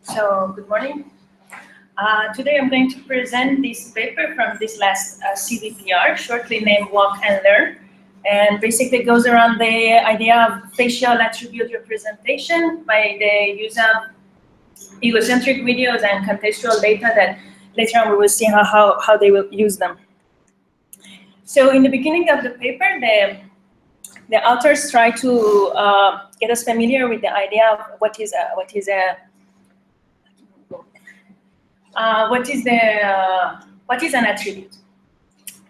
So, good morning. Today I'm going to present this paper from this last CVPR, shortly named Walk and Learn, and basically goes around the idea of facial attribute representation by the use of egocentric videos and contextual data that later on we will see how they will use them. So in the beginning of the paper, the authors try to get us familiar with the idea of what is an attribute.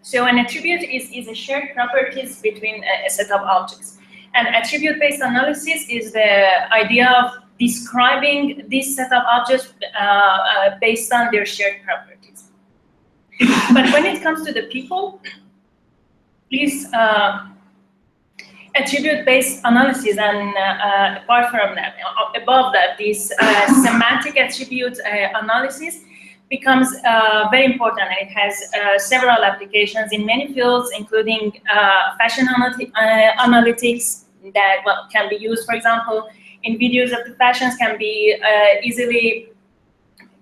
So an attribute is a shared properties between a set of objects. And attribute-based analysis is the idea of describing this set of objects based on their shared properties. But when it comes to the people, please attribute-based analysis, and apart from that, above that, this semantic attribute analysis becomes very important, and it has several applications in many fields, including fashion analytics that can be used, for example, in videos of the fashions can be easily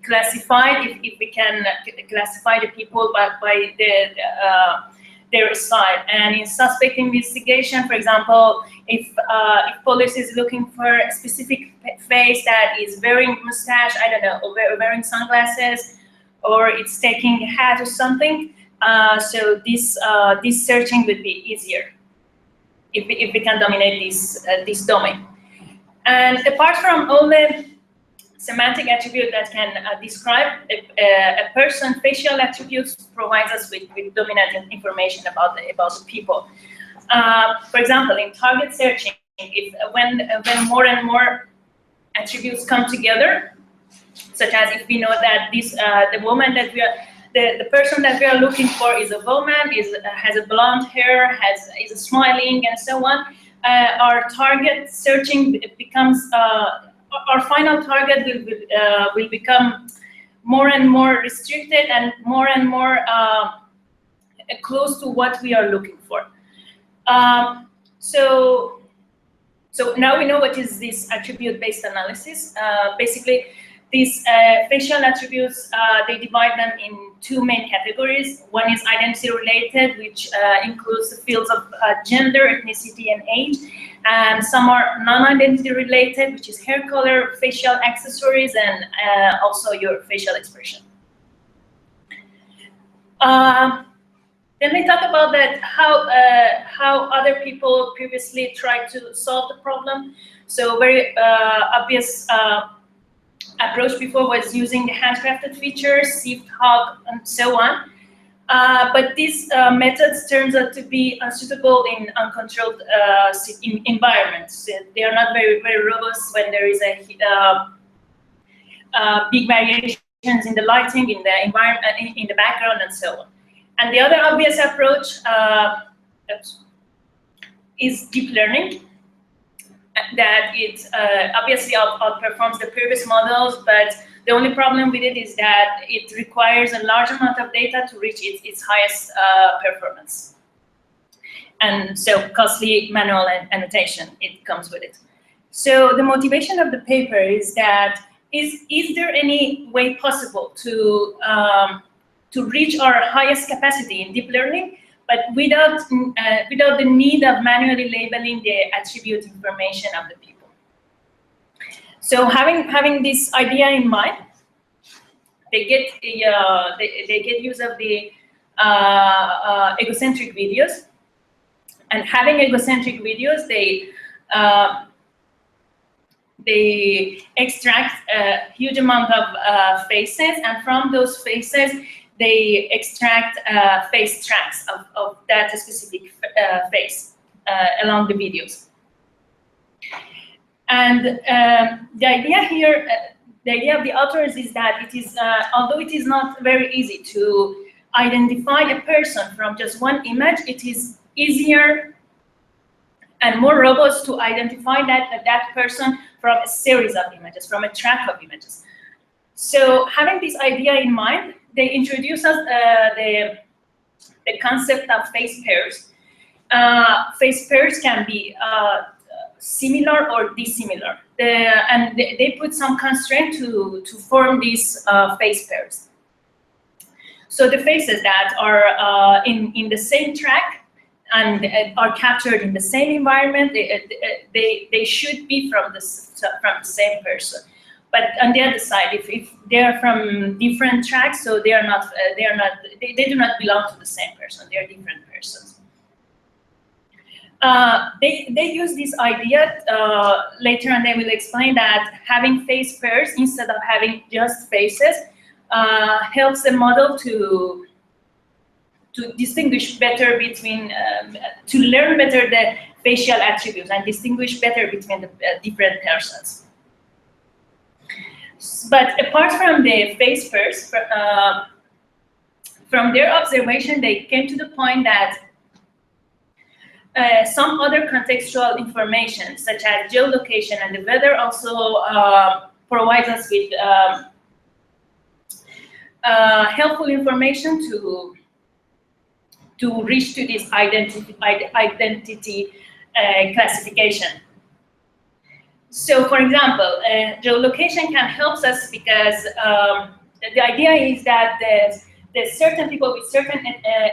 classified if we can classify the people by their side. And in suspect investigation, for example, if police is looking for a specific face that is wearing mustache, I don't know, or wearing sunglasses, or it's taking a hat or something, so this searching would be easier if we can dominate this domain. And apart from all the semantic attribute that can describe a person, facial attributes provides us with dominant information about the people. For example, in target searching, when more and more attributes come together, such as if we know that the woman that the person that we are looking for is a woman, has a blonde hair, is smiling, and so on, our target searching becomes our final target will become more and more restricted and more close to what we are looking for. So now we know what is this attribute-based analysis. Basically, these facial attributes, they divide them in two main categories. One is identity-related, which includes the fields of gender, ethnicity, and age. And some are non-identity related, which is hair color, facial accessories, and also your facial expression. Then we talk about that how other people previously tried to solve the problem. So very obvious approach before was using the handcrafted features, sift, hog, and so on. But these methods turns out to be unsuitable in uncontrolled environments. They are not very robust when there is a big variations in the lighting, in the environment, in the background, and so on. And the other obvious approach is deep learning. That it obviously outperforms the previous models, but the only problem with it is that it requires a large amount of data to reach its highest performance. And so costly manual annotation, it comes with it. So the motivation of the paper is that, is there any way possible to reach our highest capacity in deep learning, but without the need of manually labeling the attribute information of the people? So having this idea in mind, they get use of the egocentric videos, and having egocentric videos, they extract a huge amount of faces, and from those faces they extract face tracks of that specific face along the videos. And the idea here, the idea of the authors is that it is, although it is not very easy to identify a person from just one image, it is easier and more robust to identify that person from a series of images, from a track of images. So having this idea in mind, they introduce us the concept of face pairs. Face pairs can be similar or dissimilar. And they put some constraint to form these face pairs. So the faces that are in the same track and are captured in the same environment, they should be from the same person. But on the other side, if they are from different tracks, so they do not belong to the same person. They are different persons. They use this idea later, and they will explain that having face pairs instead of having just faces helps the model to distinguish better between, to learn better the facial attributes and distinguish better between the different persons. But apart from the face pairs, from their observation, they came to the point that some other contextual information, such as geolocation and the weather, also provides us with helpful information to reach to this identity classification. So, for example, geolocation can help us because the idea is that the certain people with certain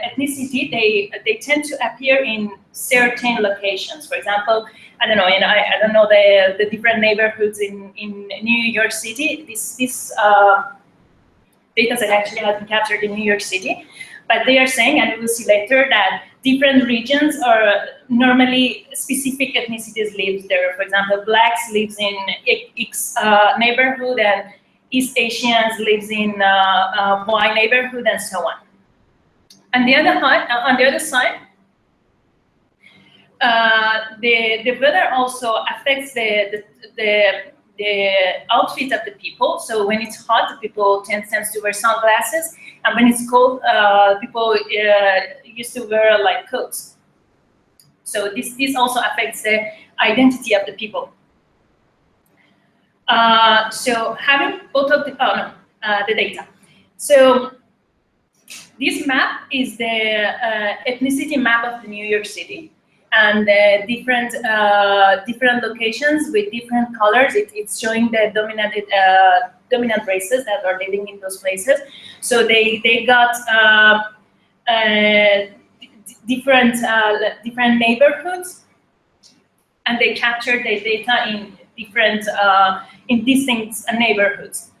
ethnicity, they tend to appear in certain locations. For example, I don't know, I don't know the different neighborhoods in New York City. This data set actually has been captured in New York City, but they are saying, and we will see later, that different regions are normally specific ethnicities live there. For example, blacks lives in X neighborhood, and East Asians lives in Y neighborhood, and so on. On the other side, the weather also affects the outfit of the people. So when it's hot, the people tends to wear sunglasses, and when it's cold, people used to wear like coats. So this also affects the identity of the people. So having both of the data. So this map is the ethnicity map of the New York City, and different locations with different colors. It's showing the dominant races that are living in those places. So they got different neighborhoods, and they captured the data in different distinct neighborhoods.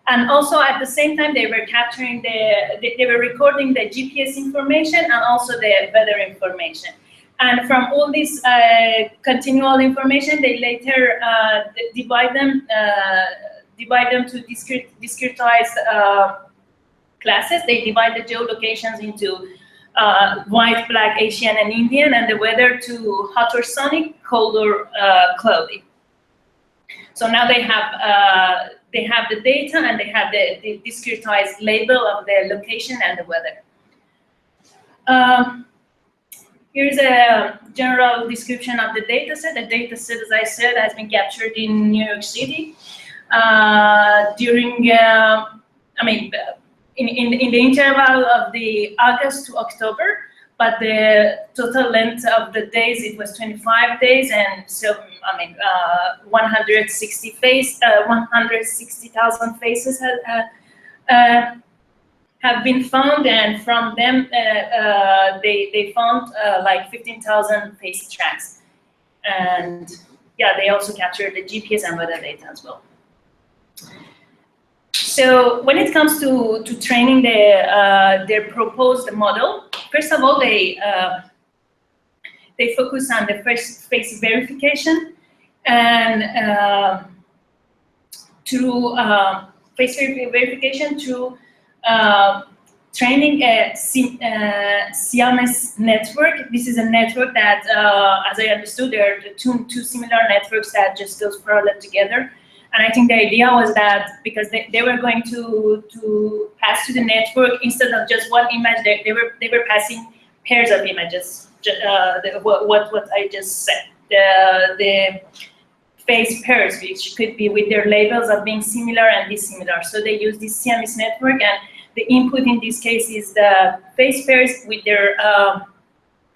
And also at the same time, they were capturing they were recording the GPS information and also the weather information. And from all this continual information, they later divide them to discretized classes. They divide the geolocations into white, black, Asian, and Indian, and the weather to hot or sunny, cold or cloudy. So now they have the data, and they have the discretized label of the location and the weather. Here's a general description of the data set. The data set, as I said, has been captured in New York City during, in the interval of the August to October, but the total length of the days, it was 25 days, and so 160,000 faces have been found, and from them they found like 15,000 face tracks, and yeah, they also captured the GPS and weather data as well. So when it comes to training their proposed model, first of all, they focus on the first face verification, and through face verification through training a Siamese network. This is a network that, as I understood, there are two similar networks that just goes parallel together. And I think the idea was that because they were going to pass to the network, instead of just one image, they were passing pairs of images. What I just said, the face pairs, which could be with their labels of being similar and dissimilar. So they use this Siamese network, and the input in this case is the face pairs with their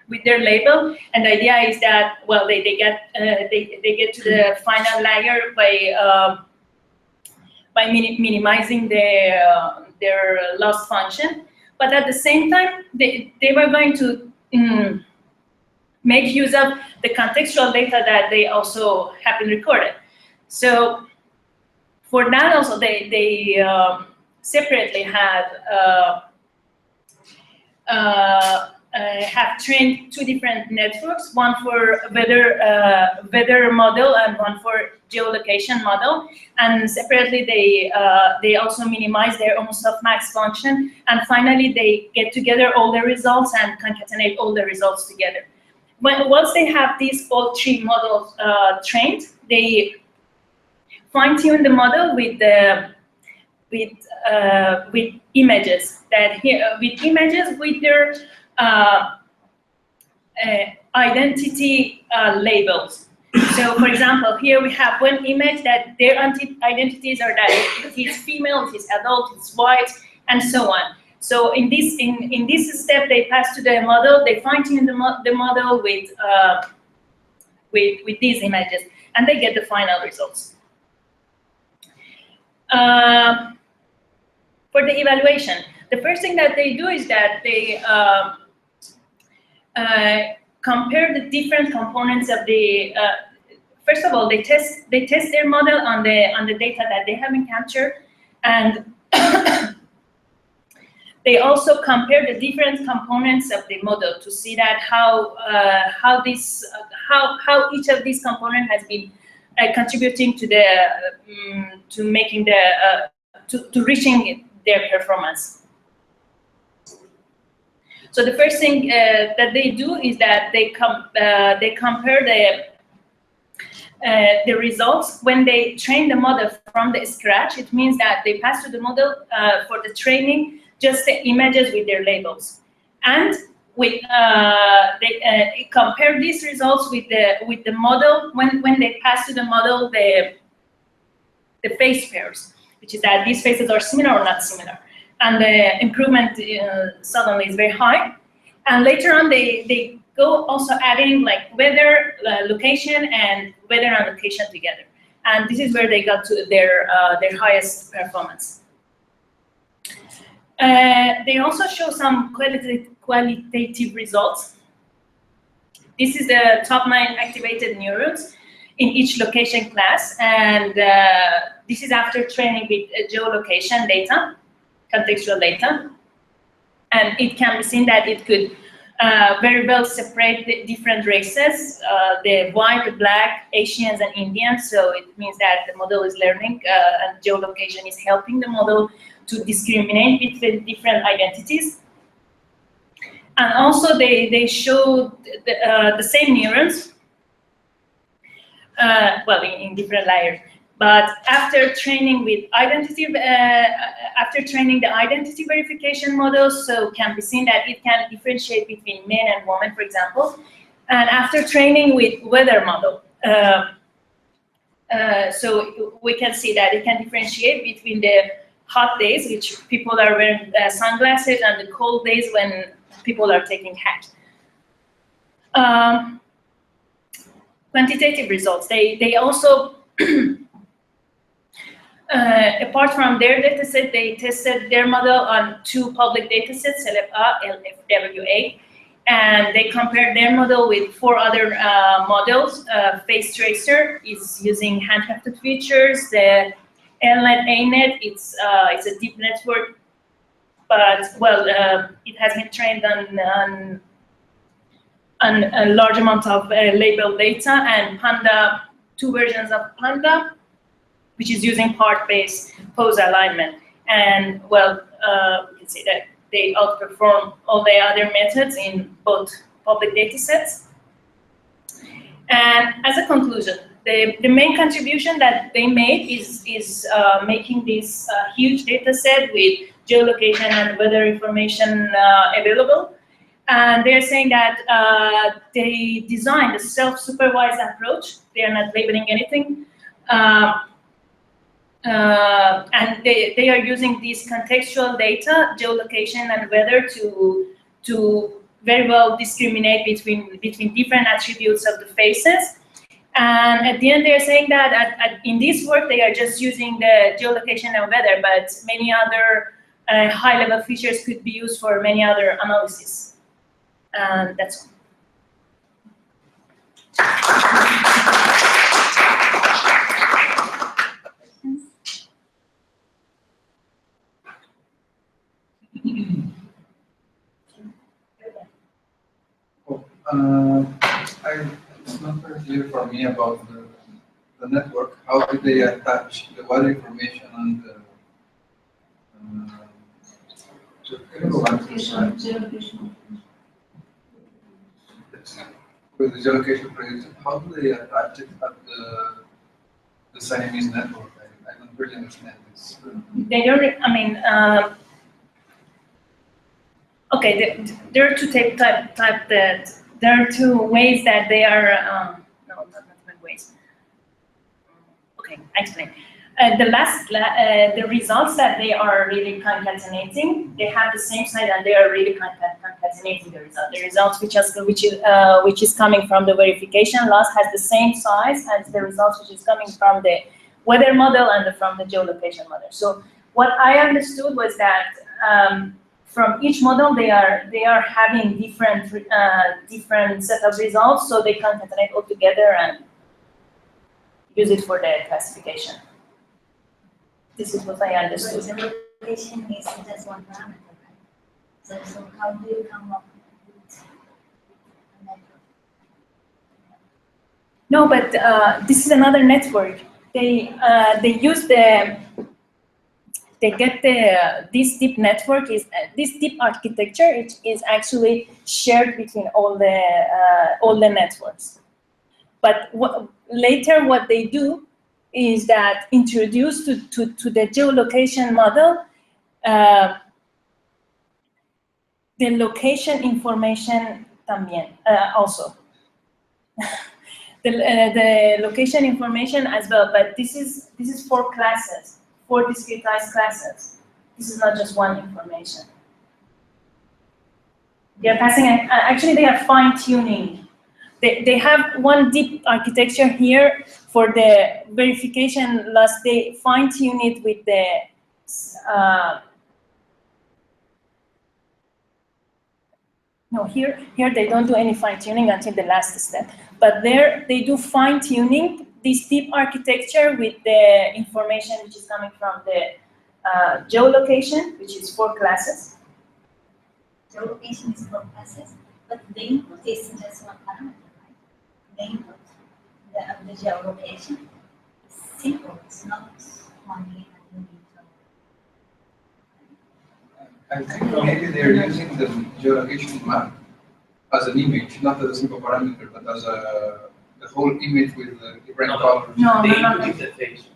with their label, and the idea is that, well, they get to the final layer by minimizing their loss function, but at the same time they were going to make use of the contextual data that they also have been recorded. So for that also they separately have trained two different networks, one for weather model and one for geolocation model, and separately they also minimize their own softmax function, and finally they get together all the results and concatenate all the results together. Once they have these all three models trained, they fine-tune the model with images with their identity labels. So, for example, here we have one image that their identities are that it is female, it is adult, it's white, and so on. So, in this step, they pass to the model, they fine-tune the model with these images, and they get the final results. For the evaluation, the first thing that they do is that they compare the different components of the. First of all, they test their model on the data that they haven't captured, and they also compare the different components of the model to see that how each of these components has been contributing to the to making the to reaching their performance. So the first thing that they do is that they compare the results when they train the model from the scratch. It means that they pass to the model for the training just the images with their labels, and with they compare these results with the model when they pass to the model the face pairs, which is that these faces are similar or not similar, and the improvement suddenly is very high. And later on, they go also adding like weather, location, and weather and location together, and this is where they got to their highest performance. They also show some qualitative results. This is the top 9 activated neurons in each location class, and this is after training with geolocation data, contextual data, and it can be seen that it could very well separate the different races, the white, the black, Asians, and Indians. So it means that the model is learning, and geolocation is helping the model to discriminate between different identities. And also they showed the same neurons, well, in different layers. But after training with after training the identity verification models, so can be seen that it can differentiate between men and women, for example. And after training with weather model, so we can see that it can differentiate between the hot days, which people are wearing sunglasses, and the cold days when people are taking hats. Quantitative results. They also, apart from their dataset, they tested their model on 2 public datasets, LFA, LFWA, and they compared their model with 4 other models. Face Tracer is using handcrafted features. The LNet, ANet, it's a deep network, but well, it has been trained on a large amount of label data, and Panda, 2 versions of Panda, which is using part-based pose alignment. And well, you can see that they outperform all the other methods in both public datasets. And as a conclusion, the main contribution that they made is making this huge data set with geolocation and weather information available. And they're saying that they designed a self-supervised approach. They are not labeling anything. And they are using these contextual data, geolocation and weather to very well discriminate between different attributes of the faces. And at the end, they're saying that in this work, they are just using the geolocation and weather, but many other high-level features could be used for many other analyses. And that's all. It's not very clear for me about the network. How do they attach the weather information and the with the geolocation predictor? How do they attach it at the Siamese network? I don't really understand this. They don't. I mean. Okay, there are two there are two ways that they are, no, not ways. Okay, I explain. The results that they are really concatenating, they have the same side and they are really concatenating the result. The results which is coming from the verification loss has the same size as the results which is coming from the weather model and from the geolocation model. So what I understood was that from each model, they are having different set of results, so they concatenate all together and use it for the classification. This is what I understood. So the relation is just one parameter, right? So how do you come up with a network? No, but this is another network. They use they get this deep network is this deep architecture. It is actually shared between all the networks. But later, what they do is that introduce to the geolocation model the location information también also. The location information as well, but this is 4 classes. 4 discretized classes. This is not just one information. They are passing, actually they are fine-tuning. They have one deep architecture here for the verification loss. They fine-tune it with the, no, here they don't do any fine-tuning until the last step. But there they do fine-tuning this deep architecture with the information which is coming from the geolocation, which is 4 classes. Geolocation is 4 classes, but the input is just one parameter, right? The input of the geolocation is simple. It's not only a unit. I think maybe they're using the geolocation map as an image, not as a simple parameter, but as the whole image with the different colors. No, the input is the phase.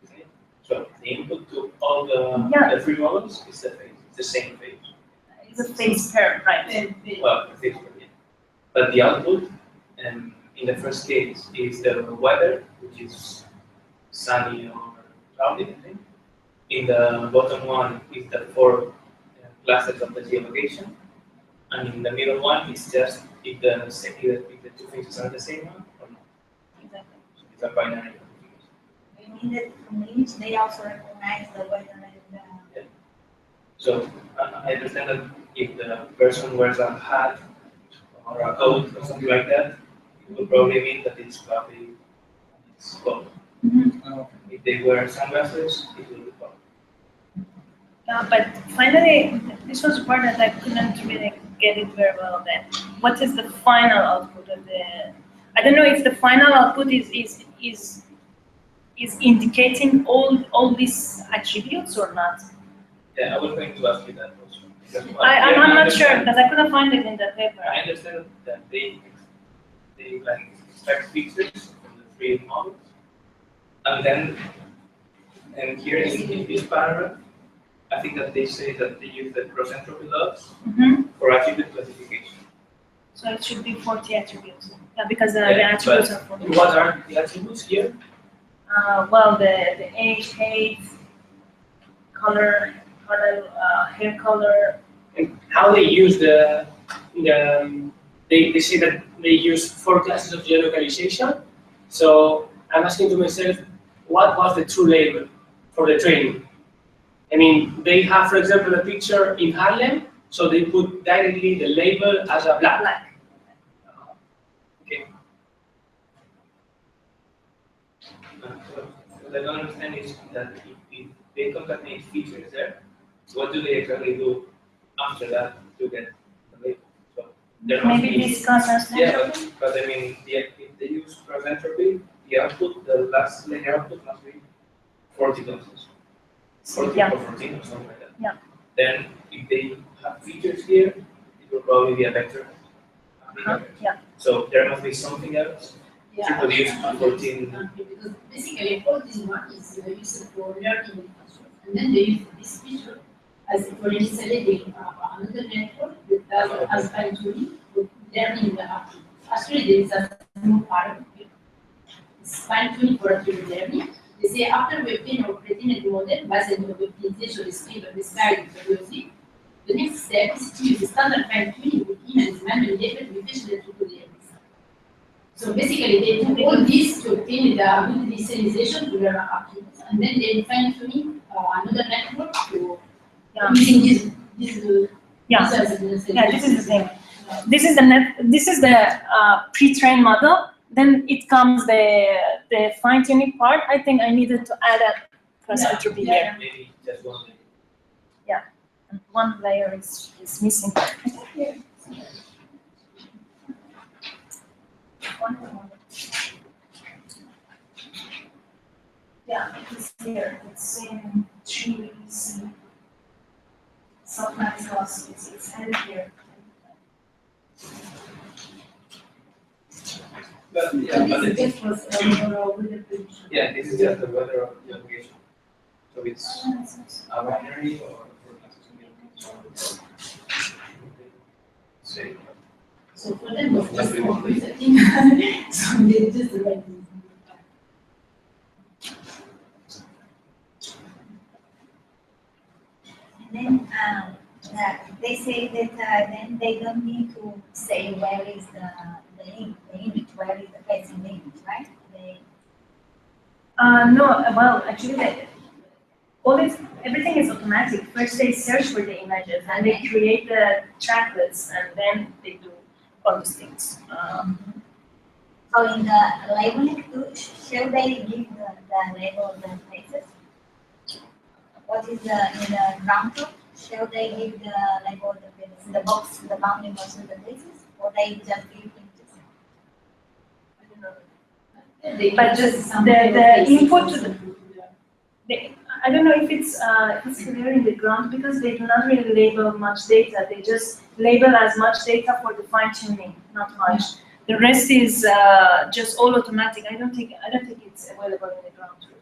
Okay. So the input to all the 3 models is the phase. It's the same phase. It's a phase pair, right? Well, the phase pair, yeah. But the output, in the first case, is the weather, which is sunny or cloudy, I think. In the bottom one is the 4 classes of the geolocation. And in the middle one is just if the 2 phases are the same one or not. Exactly. So it's a binary configuration. You mean that from the image they also recognize the weather and the... Yeah. So I understand that if the person wears a hat or a coat or something like that, it will probably mean that it's cloudy. It's cold. Mm-hmm. If they wear sunglasses, it will be cold. But finally, this was a part that I couldn't really get it very well. Then, what is the final output of the? I don't know if the final output is indicating all these attributes or not. Yeah, I was going to ask you that also. I'm not sure because I couldn't find it in the paper. I understand that they like extract features from the 3 models, and here in this paragraph, I think that they say that they use the cross entropy loss for attribute classification. So it should be 40 attributes because the attributes are 40. What are the attributes here? Well, the age, height, color, hair color. And how they use the they say that they use 4 classes of geolocalization. So I'm asking to myself, what was the true label for the training? I mean, they have, for example, a picture in Harlem, so they put directly the label as a black. Okay. What I don't understand is that if they concatenate features there, what do they exactly do after that to get the label? So there must Maybe be, discuss us. yeah, but I mean, if they use cross entropy, the output, the last layer output must be 40 classes. 40 Yeah. or 14 or something like that. Yeah. Then if they have features here, it will probably be a vector. Yeah. So there must be something else to produce 14. Because basically all this one is used for learning, and then they use this feature as for initially another network that does as fine tuning for learning the active. Actually, there is a small part of it. It's fine tuning for active learning. They say after we obtain our predicted model based on the optimization described previously, the next step is to use the standard fine tuning with images manually labeled with facial attribute. So basically, they do all this to obtain the good initialization to learn activities, and then they fine tuning another network to using this. Yeah, this is the thing. This is the pre-trained model. Then it comes the fine-tuning part. I think I needed to add a cross entropy here. Maybe just one layer. Yeah, and one layer is missing. Yeah, it's here. It's in 3C. Softmax loss. It's added here. But yeah, but the This was with the prediction. yeah, this is just the weather of the application. So it's a binary or say. So for them, was just always a thing. So they just like this. And then they say that then they don't need to say where is the image, where is the facing image, right? No, well, actually, everything is automatic. First, they search for the images, and they create the tracklets, and then they do all these things. So in the labeling, should they give the label of the places? What is in the ground truth? Should they give the label of the places, the box, the bounding box of the places, or they just give images? I don't know. But just the input to I don't know if it's clear in the ground because they do not really label much data. They just label as much data for the fine tuning, not much. The rest is just all automatic. I don't think it's available in the ground truth.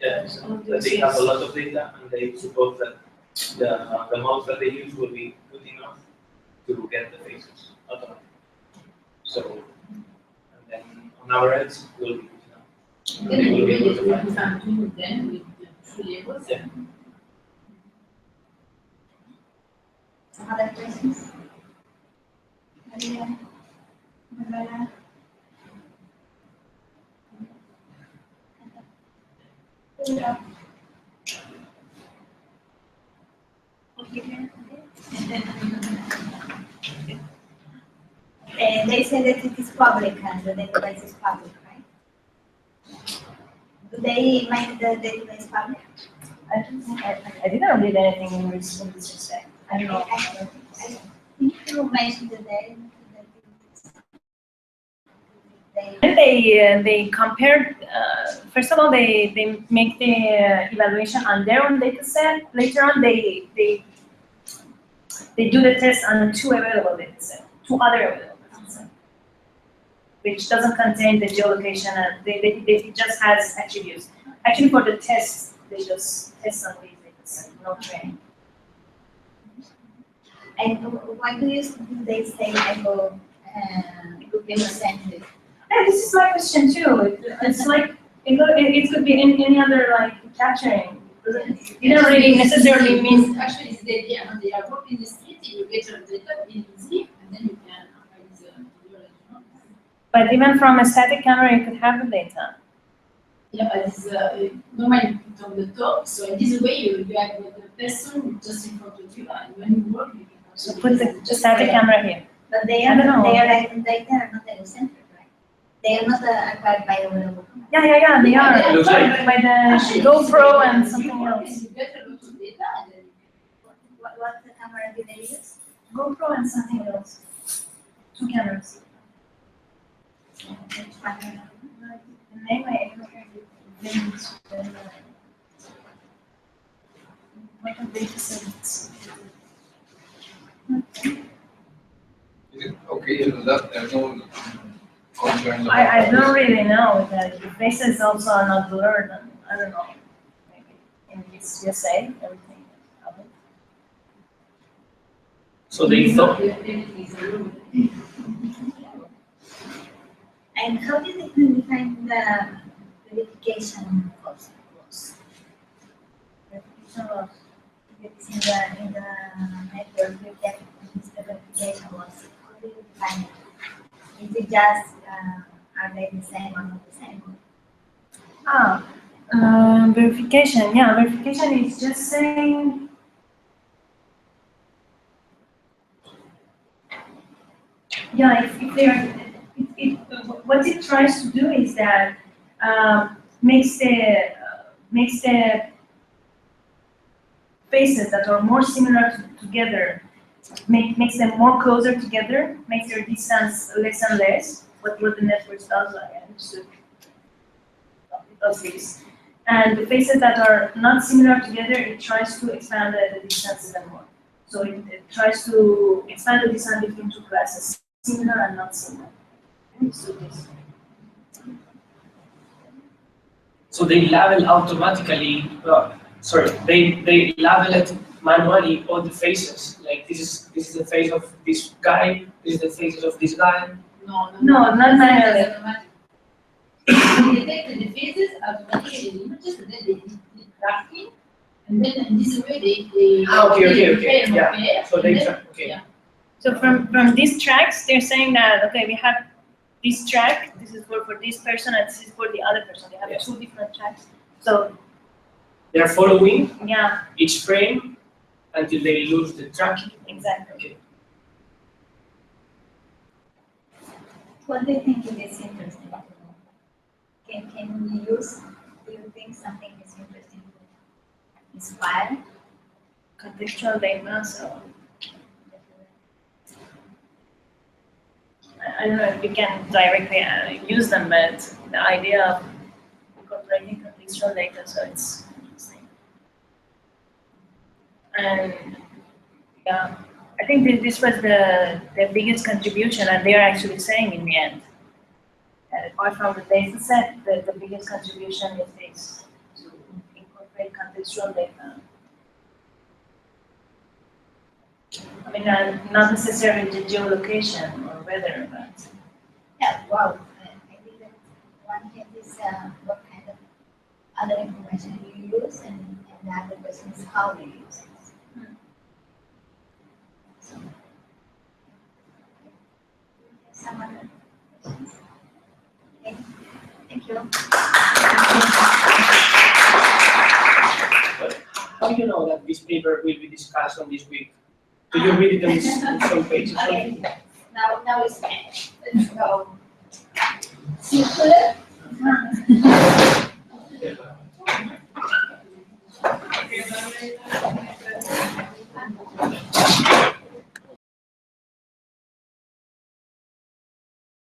Yeah, but they have a lot of data, and they suppose that the models that they use will be good enough to get the faces automatically. So, and then on average, will be good enough. Then you really do something with them with the 2 labels. Yeah. Other questions? Maria? Manuela? Yeah. They say that it is public and the database is public, right? Do they make the database public? I didn't read anything in this respect. I don't know. I think you mentioned today that They compared. First of all, they make the evaluation on their own data set. Later on, they do the test on 2 available data set, 2 other available data set, which doesn't contain the geolocation, and they just has attributes. Actually, for the tests, they just test on these data set, no training. and why do they say egocentric? Yeah, this is my question too. It's like it could be any other like capturing. It doesn't really necessarily mean. Actually, it's the idea. They are working in the street, you get your data in the and then you can apply this methodology, no? But even from a static camera, you could have the data. Yeah, but it's normally you put on the top, so in this way you have the person just in front of you, and when you work, you can So put the static camera here. But they I are don't know. they are not egocentric, right? They are not acquired by the wearable camera. Yeah, they are. It looks like- By the GoPro and something else. You better go to data and then What the camera do they use? GoPro and something else. 2 cameras. Which one? The name I didn't. What are they sets? Is it okay to do that? There's no concerns about I don't really know that the faces also are not blurred. And I don't know. Maybe in this USA everything is covered. So they thought, everything is a room. And how did they define the verification course? Verification was It's in the network you get the verification was. How do you define it? Is it just are they the same or not the same? verification. Yeah, verification is just saying. Yeah, if they are, what it tries to do is that makes the faces that are more similar together, makes them more closer together, makes their distance less and less. What the network does, I understood. It does this. And the faces that are not similar together, it tries to expand the distance even more. So it tries to expand the distance between 2 classes, similar and not similar. So this. so they label automatically, they label it manually all the faces. Like this is the face of this guy, this is the faces of this guy. No, No, not manually. They detect the faces automatically, the images, and then they do crafting, and then in this way they Okay, compare, yeah. So they and then- try, okay. yeah. So from these tracks, they're saying that, okay, we have this track, this is for this person, and this is for the other person. They have Yes. 2 different tracks. So, They're following yeah, each frame until they lose the tracking. exactly. Okay. What do you think it is interesting? Can we use? Do you think something is interesting to inspire? Contextual data, so I don't know if we can directly use them, but the idea of incorporating contextual data, so it's interesting. And yeah, I think this was the biggest contribution, and they are actually saying in the end, apart from the data set, the biggest contribution is this, to incorporate contextual data. I mean, not necessarily the geolocation or weather, but Yeah, wow. I think that one thing is what kind of other information you use, and the other question is how you use it. So, some other questions? Okay, thank you. But how do you know that this paper will be discussed on this week? Do you read it on some pages? Okay, now it's let's go. Circular.